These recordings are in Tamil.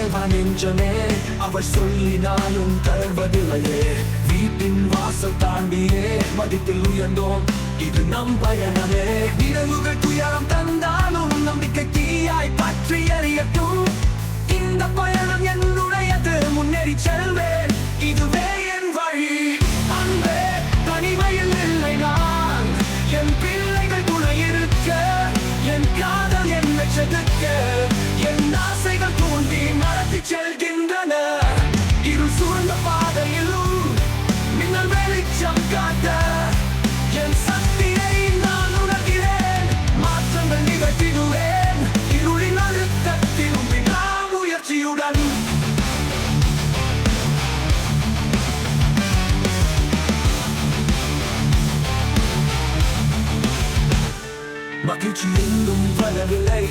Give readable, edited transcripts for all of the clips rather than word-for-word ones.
தேவா நெஞ்சமே, அவள் சொல்லினாலும் தருவதில்லையே. வீட்டின் வாசல் தாண்டியே மதிப்பில் உயர்ந்தோம், இது நம் பயணமே. நினைவுகள் துயரம் தந்தாலும் நம்பிக்கை தீயாய் பற்றி எறியட்டும். இந்த பயணம் என்னுடையது, முன்னேறி செல்வேன், இதுவே என் வழி. அன்பே தனிமையில் இல்லை நான், என் பிள்ளைகள் துணை இருக்க, என் காதல் என்னை செதுக்க, என் ஆசைகள் தூண்டி நடத்தி செல்கின்றன. இருள் சூழ்ந்த பாதையிலும் மின்னல் வெளிச்சம் காட்ட, என் சக்தியை நான் உணர்கிறேன், மாற்றங்கள் நிகழ்த்திடுவேன். இருளின் அழுத்தத்திலும் விடாமுயற்சியுடன் மகிழ்ச்சி இன்னும் வரவில்லை,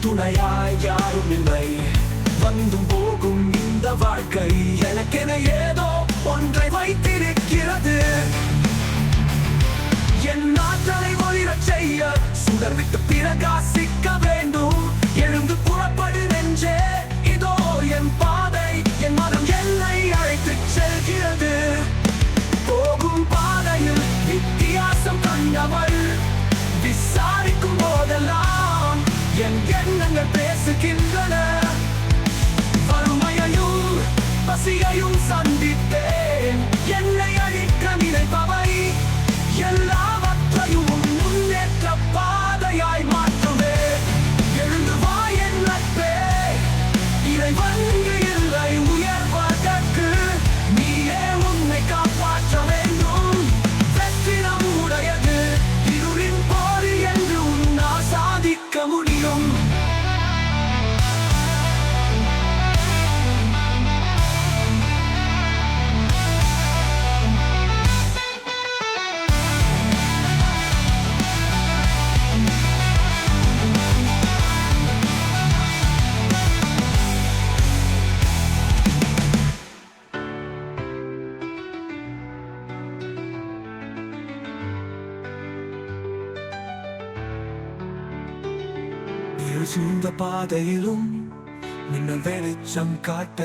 துணையாய் யாரும் இல்லை. வந்தும் போகும் இந்த வாழ்க்கை எனக்கென ஏதோ ஒன்றை வைத்திருக்கிறது. என் ஆற்றலை ஒளிரச் செய்ய சுடர்விட்டு பிரகாசிக்க வேண்டும். எழுந்து புறப்படு நெஞ்சே, இதோ என் பாதை, என் மனம் என்னை அழைத்துச் செல்கிறது. போகும் பாதையில் வித்தியாசம் கண்டவள், விசாரிக்கும் போதெல்லாம் என் எண்ணங்கள் பேசுகின்றன. வறுமையையும் பசியையும் சந்தித்தேன், என்னை அழிக்க நினைப்பவை எல்லாவற்றையும் முன்னேற்ற பாதையாய் மாற்றுவேன். எழுந்து வா என் நட்பே, இறைவன் இங்கு இல்லை உயர்வதற்கு, நீயே உன்னை காப்பாற்ற வேண்டும். வெற்றி நம்முடையது, இருளின் போரில் என்று உன்னால் சாதிக்க முடியும். இருந்த பாதையிலும் மின்னல் வெளிச்சம் காட்ட,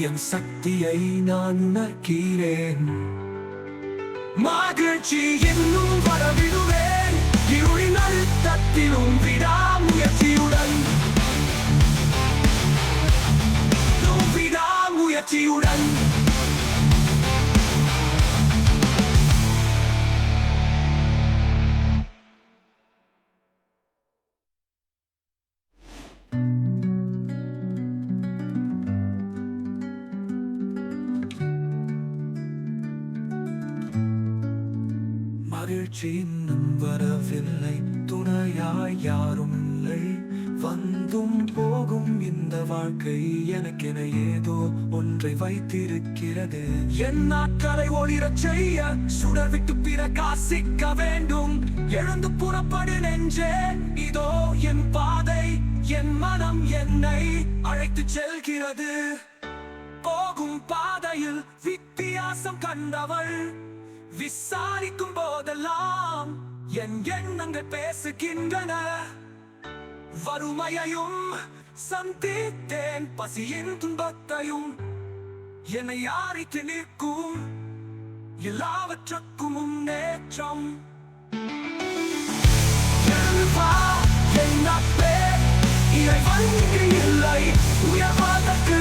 என் சக்தியை நான் உணர்கிறேன். மகிழ்ச்சி இன்னும் வரவிடுவேன், இருளின் அழுத்தத்திலும் விடாமுயற்சியுடன், விடாமுயற்சியுடன் மகிழ்ச்சி இன்னும் வரவில்லை, துணையாய் யாரும் இல்லை. வந்தும் போகும் இந்த வாழ்க்கை எனக்கென ஏதோ ஒன்றை வைத்திருக்கிறது. என் நாட்களை ஒளிரச் செய்ய சுடர்விட்டு பிரகாசிக்க வேண்டும். எழுந்து புறப்படு நெஞ்சே, இதோ என் பாதை, என் மனம் என்னை அழைத்துச் செல்கிறது. போகும் பாதையில் வித்தியாசம் கண்டவள், விசாரிக்கும் போதெல்லாம் என் எண்ணங்கள் பேசுகின்றன. வறுமையையும் சந்தித்தேன், பசியின் துன்பத்தையும் என்னை யாரித்து நிற்கும், எல்லாவற்றுக்கும் முன்னேற்றம். எழுவா என் நட்பே, இறைவன் இங்கு இல்லை உயர்வதற்கு,